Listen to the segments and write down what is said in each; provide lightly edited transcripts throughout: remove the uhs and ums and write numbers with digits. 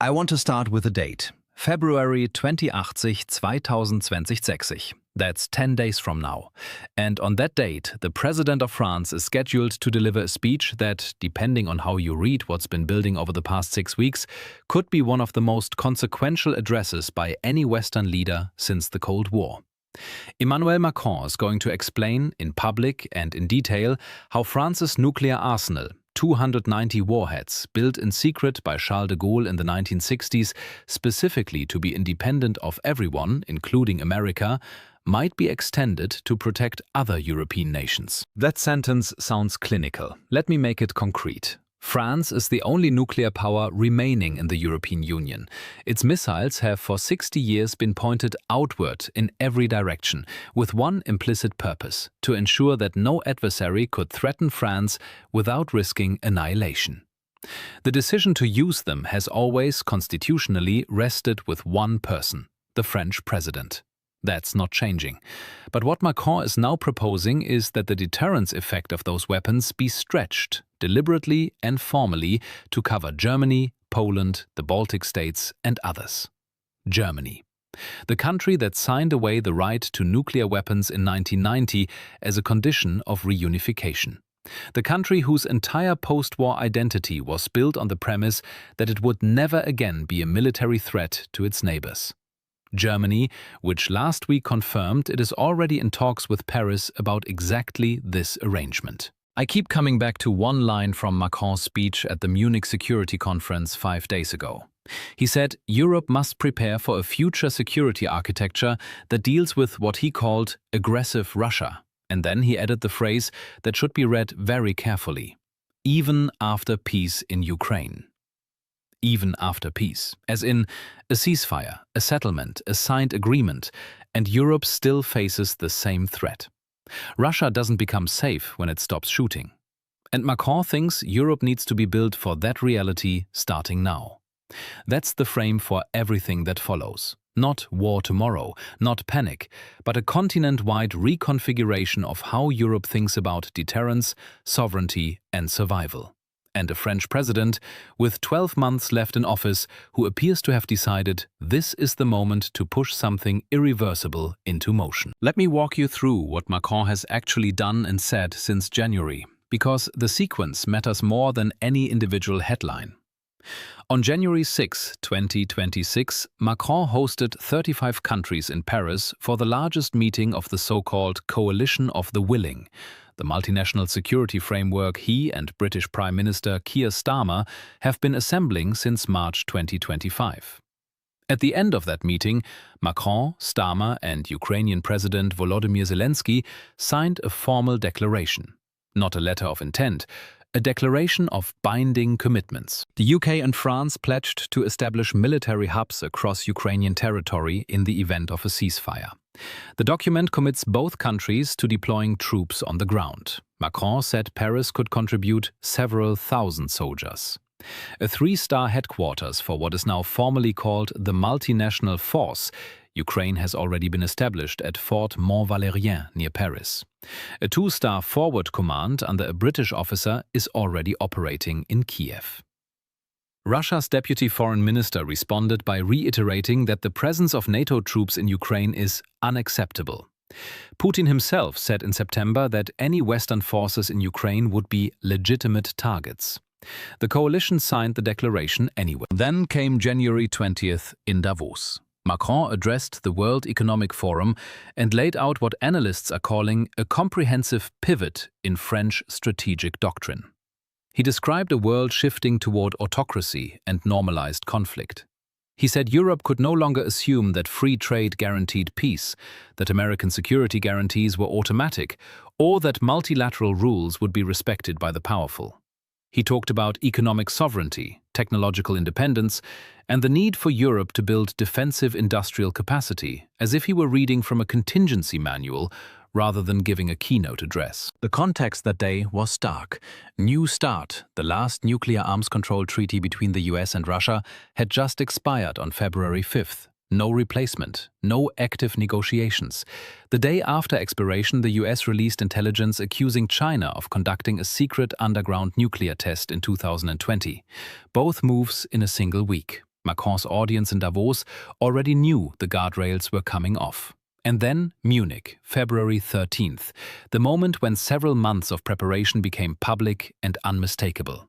I want to start with a date. February 2080, 2060. That's 10 days from now. And on that date, the President of France is scheduled to deliver a speech that, depending on how you read what's been building over the past 6 weeks, could be one of the most consequential addresses by any Western leader since the Cold War. Emmanuel Macron is going to explain, in public and in detail, how France's nuclear arsenal, 290 warheads, built in secret by Charles de Gaulle in the 1960s, specifically to be independent of everyone, including America, might be extended to protect other European nations. That sentence sounds clinical. Let me make it concrete. France is the only nuclear power remaining in the European Union. Its missiles have for 60 years been pointed outward in every direction, with one implicit purpose: to ensure that no adversary could threaten France without risking annihilation. The decision to use them has always constitutionally rested with one person: the French president. That's not changing. But what Macron is now proposing is that the deterrence effect of those weapons be stretched, deliberately and formally, to cover Germany, Poland, the Baltic states and others. Germany. The country that signed away the right to nuclear weapons in 1990 as a condition of reunification. The country whose entire post-war identity was built on the premise that it would never again be a military threat to its neighbors. Germany, which last week confirmed it is already in talks with Paris about exactly this arrangement. I keep coming back to one line from Macron's speech at the Munich Security Conference 5 days ago. He said Europe must prepare for a future security architecture that deals with what he called aggressive Russia. And then he added the phrase that should be read very carefully: even after peace in Ukraine. Even after peace, as in a ceasefire, a settlement, a signed agreement, and Europe still faces the same threat. Russia doesn't become safe when it stops shooting. And Macron thinks Europe needs to be built for that reality starting now. That's the frame for everything that follows. Not war tomorrow, not panic, but a continent-wide reconfiguration of how Europe thinks about deterrence, sovereignty, and survival. And a French president, with 12 months left in office, who appears to have decided this is the moment to push something irreversible into motion. Let me walk you through what Macron has actually done and said since January, because the sequence matters more than any individual headline. On January 6, 2026, Macron hosted 35 countries in Paris for the largest meeting of the so-called Coalition of the Willing, the multinational security framework he and British Prime Minister Keir Starmer have been assembling since March 2025. At the end of that meeting, Macron, Starmer and Ukrainian President Volodymyr Zelensky signed a formal declaration. Not a letter of intent, a declaration of binding commitments. The UK and France pledged to establish military hubs across Ukrainian territory in the event of a ceasefire. The document commits both countries to deploying troops on the ground. Macron said Paris could contribute several thousand soldiers. A 3-star headquarters for what is now formally called the multinational force, Ukraine has already been established at Fort Mont-Valérien near Paris. A 2-star forward command under a British officer is already operating in Kiev. Russia's deputy foreign minister responded by reiterating that the presence of NATO troops in Ukraine is unacceptable. Putin himself said in September that any Western forces in Ukraine would be legitimate targets. The coalition signed the declaration anyway. Then came January 20th in Davos. Macron addressed the World Economic Forum and laid out what analysts are calling a comprehensive pivot in French strategic doctrine. He described a world shifting toward autocracy and normalized conflict. He said Europe could no longer assume that free trade guaranteed peace, that American security guarantees were automatic, or that multilateral rules would be respected by the powerful. He talked about economic sovereignty, technological independence, and the need for Europe to build defensive industrial capacity, as if he were reading from a contingency manual rather than giving a keynote address. The context that day was stark. New START, the last nuclear arms control treaty between the US and Russia, had just expired on February 5th. No replacement, no active negotiations. The day after expiration, the US released intelligence accusing China of conducting a secret underground nuclear test in 2020. Both moves in a single week. Macron's audience in Davos already knew the guardrails were coming off. And then Munich, February 13th, the moment when several months of preparation became public and unmistakable.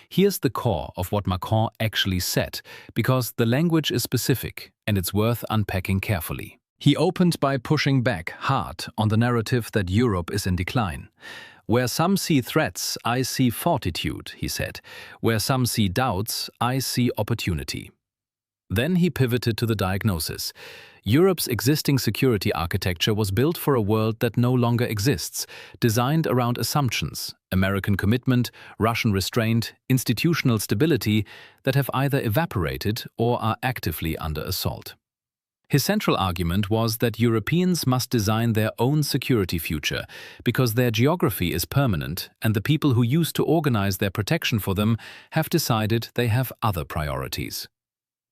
Here's the core of what Macron actually said, because the language is specific and it's worth unpacking carefully. He opened by pushing back hard on the narrative that Europe is in decline. Where some see threats, I see fortitude, he said. Where some see doubts, I see opportunity. Then he pivoted to the diagnosis. Europe's existing security architecture was built for a world that no longer exists, designed around assumptions, American commitment, Russian restraint, institutional stability that have either evaporated or are actively under assault. His central argument was that Europeans must design their own security future because their geography is permanent and the people who used to organize their protection for them have decided they have other priorities.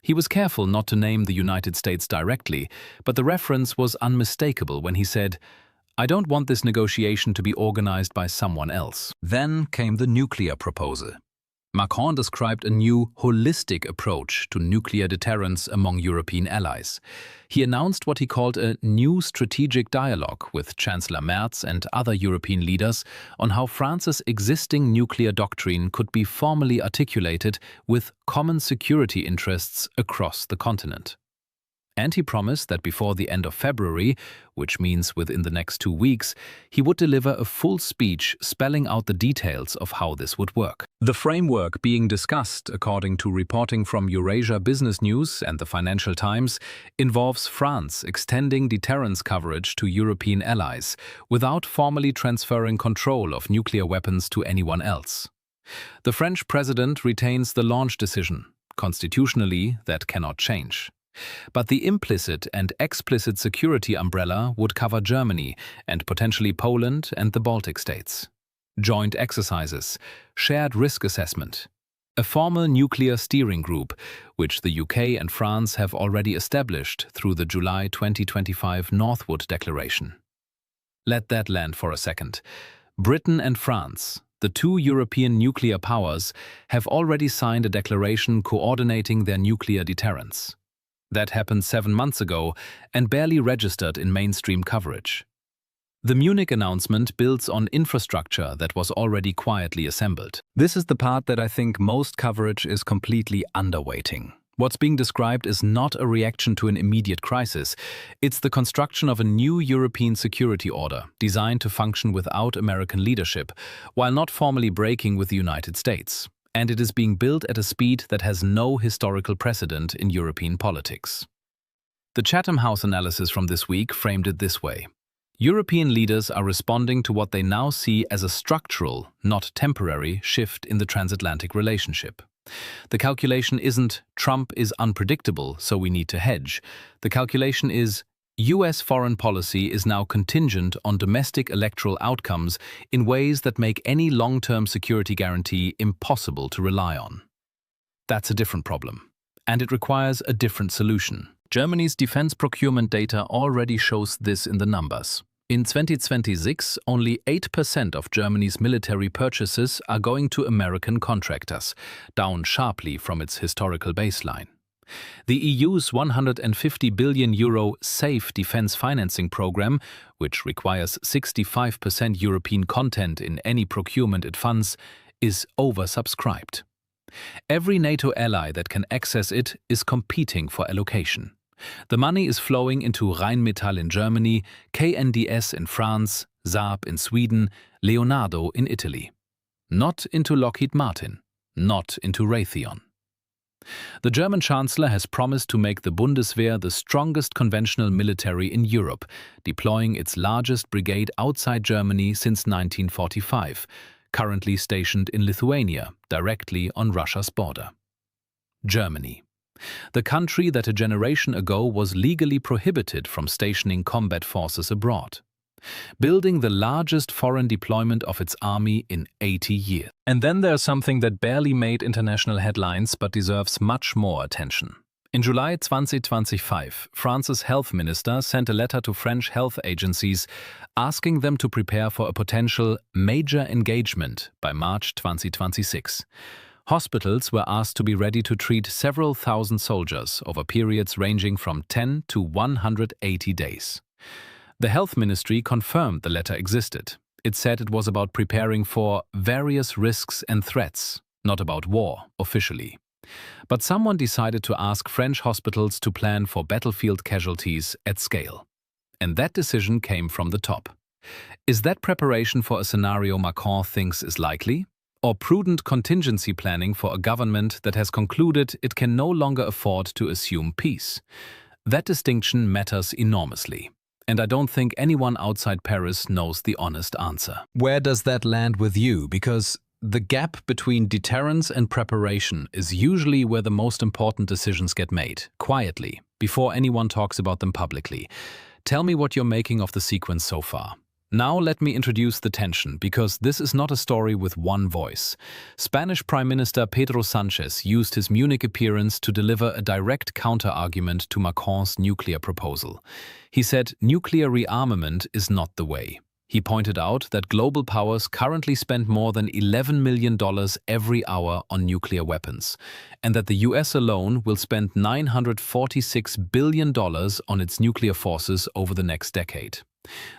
He was careful not to name the United States directly, but the reference was unmistakable when he said, "I don't want this negotiation to be organized by someone else." Then came the nuclear proposal. Macron described a new, holistic approach to nuclear deterrence among European allies. He announced what he called a new strategic dialogue with Chancellor Merz and other European leaders on how France's existing nuclear doctrine could be formally articulated with common security interests across the continent. And he promised that before the end of February, which means within the next 2 weeks, he would deliver a full speech spelling out the details of how this would work. The framework being discussed, according to reporting from Eurasia Business News and the Financial Times, involves France extending deterrence coverage to European allies without formally transferring control of nuclear weapons to anyone else. The French president retains the launch decision. Constitutionally, that cannot change. But the implicit and explicit security umbrella would cover Germany and potentially Poland and the Baltic states. Joint exercises, shared risk assessment, a formal nuclear steering group, which the UK and France have already established through the July 2025 Northwood Declaration. Let that land for a second. Britain and France, the two European nuclear powers, have already signed a declaration coordinating their nuclear deterrence. That happened 7 months ago and barely registered in mainstream coverage. The Munich announcement builds on infrastructure that was already quietly assembled. This is the part that I think most coverage is completely underweighting. What's being described is not a reaction to an immediate crisis. It's the construction of a new European security order designed to function without American leadership, while not formally breaking with the United States. And it is being built at a speed that has no historical precedent in European politics. The Chatham House analysis from this week framed it this way. European leaders are responding to what they now see as a structural, not temporary, shift in the transatlantic relationship. The calculation isn't Trump is unpredictable, so we need to hedge. The calculation is US foreign policy is now contingent on domestic electoral outcomes in ways that make any long-term security guarantee impossible to rely on. That's a different problem, and it requires a different solution. Germany's defense procurement data already shows this in the numbers. In 2026, only 8% of Germany's military purchases are going to American contractors, down sharply from its historical baseline. The EU's €150 billion SAFE defense financing program, which requires 65% European content in any procurement it funds, is oversubscribed. Every NATO ally that can access it is competing for allocation. The money is flowing into Rheinmetall in Germany, KNDS in France, Saab in Sweden, Leonardo in Italy. Not into Lockheed Martin, not into Raytheon. The German Chancellor has promised to make the Bundeswehr the strongest conventional military in Europe, deploying its largest brigade outside Germany since 1945, currently stationed in Lithuania, directly on Russia's border. Germany. The country that a generation ago was legally prohibited from stationing combat forces abroad. Building the largest foreign deployment of its army in 80 years. And then there's something that barely made international headlines but deserves much more attention. In July 2025, France's health minister sent a letter to French health agencies asking them to prepare for a potential major engagement by March 2026. Hospitals were asked to be ready to treat several thousand soldiers over periods ranging from 10 to 180 days. The health ministry confirmed the letter existed. It said it was about preparing for various risks and threats, not about war, officially. But someone decided to ask French hospitals to plan for battlefield casualties at scale. And that decision came from the top. Is that preparation for a scenario Macron thinks is likely? Or prudent contingency planning for a government that has concluded it can no longer afford to assume peace? That distinction matters enormously. And I don't think anyone outside Paris knows the honest answer. Where does that land with you? Because the gap between deterrence and preparation is usually where the most important decisions get made, quietly, before anyone talks about them publicly. Tell me what you're making of the sequence so far. Now let me introduce the tension, because this is not a story with one voice. Spanish Prime Minister Pedro Sánchez used his Munich appearance to deliver a direct counter-argument to Macron's nuclear proposal. He said nuclear rearmament is not the way. He pointed out that global powers currently spend more than $11 million every hour on nuclear weapons, and that the US alone will spend $946 billion on its nuclear forces over the next decade.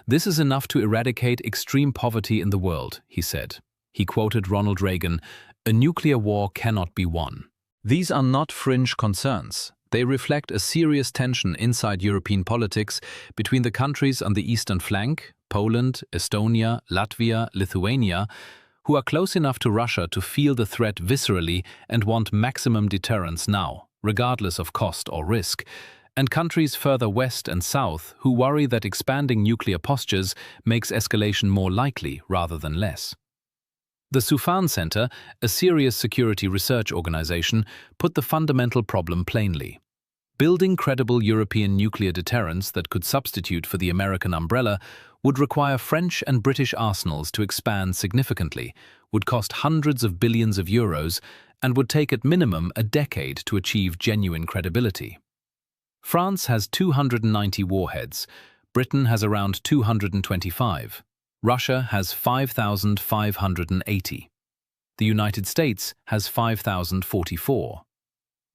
This is enough to eradicate extreme poverty in the world, he said. He quoted Ronald Reagan, "A nuclear war cannot be won." These are not fringe concerns. They reflect a serious tension inside European politics between the countries on the eastern flank, Poland, Estonia, Latvia, Lithuania, who are close enough to Russia to feel the threat viscerally and want maximum deterrence now, regardless of cost or risk, and countries further west and south who worry that expanding nuclear postures makes escalation more likely rather than less. The Soufan Center, a serious security research organization, put the fundamental problem plainly. Building credible European nuclear deterrence that could substitute for the American umbrella would require French and British arsenals to expand significantly, would cost hundreds of billions of euros, and would take at minimum a decade to achieve genuine credibility. France has 290 warheads, Britain has around 225, Russia has 5,580, the United States has 5,044.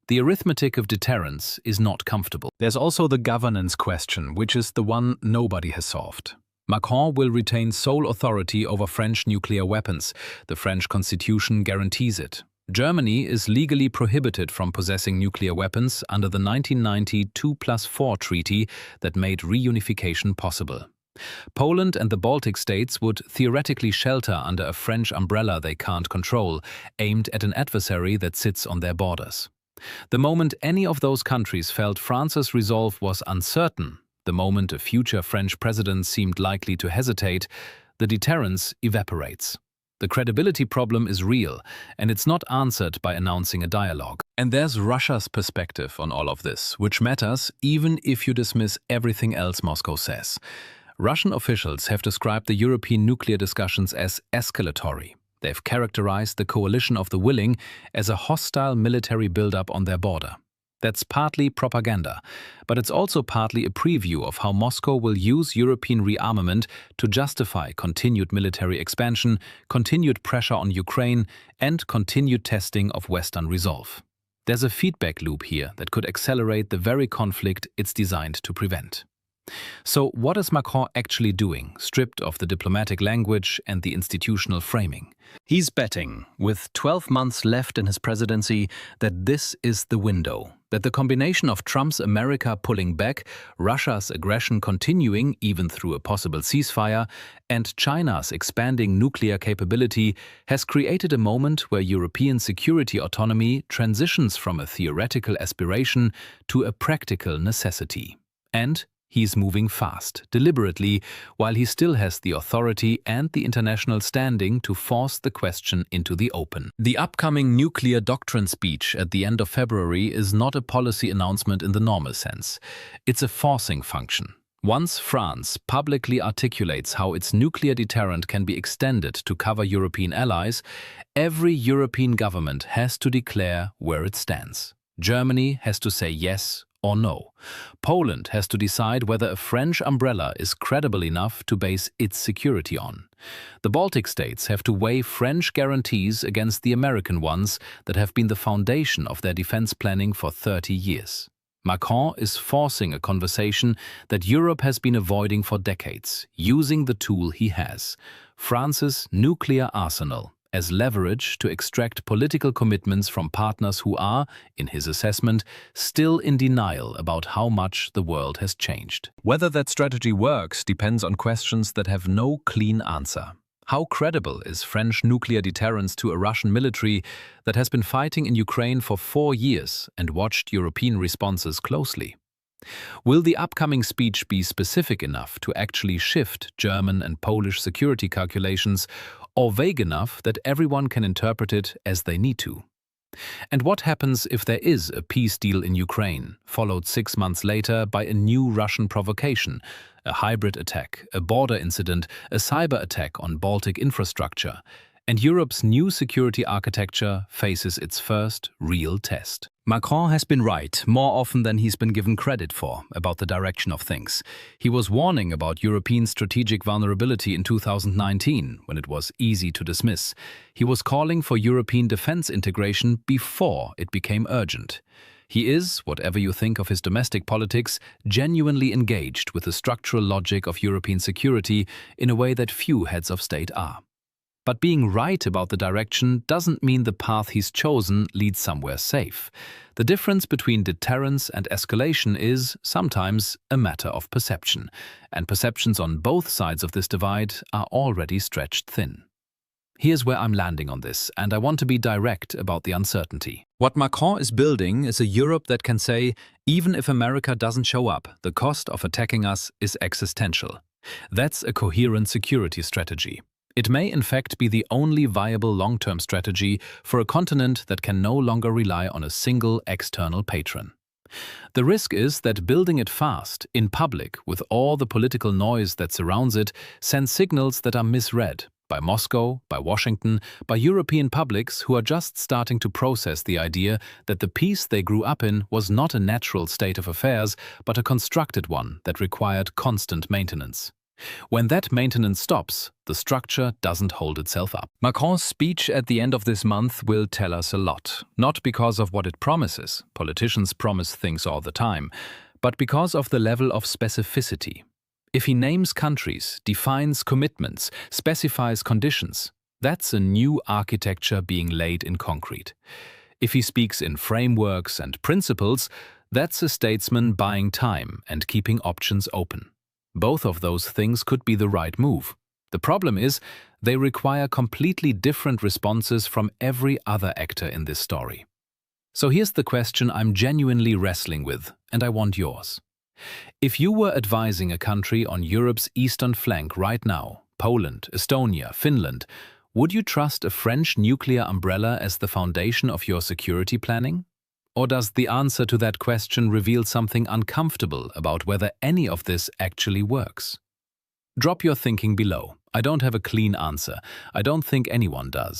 The arithmetic of deterrence is not comfortable. There's also the governance question, which is the one nobody has solved. Macron will retain sole authority over French nuclear weapons. The French constitution guarantees it. Germany is legally prohibited from possessing nuclear weapons under the 1990 2+4 treaty that made reunification possible. Poland and the Baltic states would theoretically shelter under a French umbrella they can't control, aimed at an adversary that sits on their borders. The moment any of those countries felt France's resolve was uncertain, the moment a future French president seemed likely to hesitate, the deterrence evaporates. The credibility problem is real, and it's not answered by announcing a dialogue. And there's Russia's perspective on all of this, which matters even if you dismiss everything else Moscow says. Russian officials have described the European nuclear discussions as escalatory. They've characterized the coalition of the willing as a hostile military buildup on their border. That's partly propaganda, but it's also partly a preview of how Moscow will use European rearmament to justify continued military expansion, continued pressure on Ukraine, and continued testing of Western resolve. There's a feedback loop here that could accelerate the very conflict it's designed to prevent. So what is Macron actually doing, stripped of the diplomatic language and the institutional framing? He's betting, with 12 months left in his presidency, that this is the window, that the combination of Trump's America pulling back, Russia's aggression continuing even through a possible ceasefire, and China's expanding nuclear capability has created a moment where European security autonomy transitions from a theoretical aspiration to a practical necessity. And he's moving fast, deliberately, while he still has the authority and the international standing to force the question into the open. The upcoming nuclear doctrine speech at the end of February is not a policy announcement in the normal sense. It's a forcing function. Once France publicly articulates how its nuclear deterrent can be extended to cover European allies, every European government has to declare where it stands. Germany has to say yes or no. Poland has to decide whether a French umbrella is credible enough to base its security on. The Baltic states have to weigh French guarantees against the American ones that have been the foundation of their defense planning for 30 years. Macron is forcing a conversation that Europe has been avoiding for decades, using the tool he has, France's nuclear arsenal, as leverage to extract political commitments from partners who are, in his assessment, still in denial about how much the world has changed. Whether that strategy works depends on questions that have no clean answer. How credible is French nuclear deterrence to a Russian military that has been fighting in Ukraine for 4 years and watched European responses closely? Will the upcoming speech be specific enough to actually shift German and Polish security calculations, or vague enough that everyone can interpret it as they need to? And what happens if there is a peace deal in Ukraine, followed 6 months later by a new Russian provocation, a hybrid attack, a border incident, a cyber attack on Baltic infrastructure, and Europe's new security architecture faces its first real test? Macron has been right more often than he's been given credit for about the direction of things. He was warning about European strategic vulnerability in 2019, when it was easy to dismiss. He was calling for European defense integration before it became urgent. He is, whatever you think of his domestic politics, genuinely engaged with the structural logic of European security in a way that few heads of state are. But being right about the direction doesn't mean the path he's chosen leads somewhere safe. The difference between deterrence and escalation is, sometimes, a matter of perception, and perceptions on both sides of this divide are already stretched thin. Here's where I'm landing on this, and I want to be direct about the uncertainty. What Macron is building is a Europe that can say, even if America doesn't show up, the cost of attacking us is existential. That's a coherent security strategy. It may in fact be the only viable long-term strategy for a continent that can no longer rely on a single external patron. The risk is that building it fast, in public, with all the political noise that surrounds it, sends signals that are misread by Moscow, by Washington, by European publics who are just starting to process the idea that the peace they grew up in was not a natural state of affairs, but a constructed one that required constant maintenance. When that maintenance stops, the structure doesn't hold itself up. Macron's speech at the end of this month will tell us a lot, not because of what it promises — politicians promise things all the time — but because of the level of specificity. If he names countries, defines commitments, specifies conditions, that's a new architecture being laid in concrete. If he speaks in frameworks and principles, that's a statesman buying time and keeping options open. Both of those things could be the right move. The problem is, they require completely different responses from every other actor in this story. So here's the question I'm genuinely wrestling with, and I want yours. If you were advising a country on Europe's eastern flank right now, Poland, Estonia, Finland, would you trust a French nuclear umbrella as the foundation of your security planning? Or does the answer to that question reveal something uncomfortable about whether any of this actually works? Drop your thinking below. I don't have a clean answer. I don't think anyone does.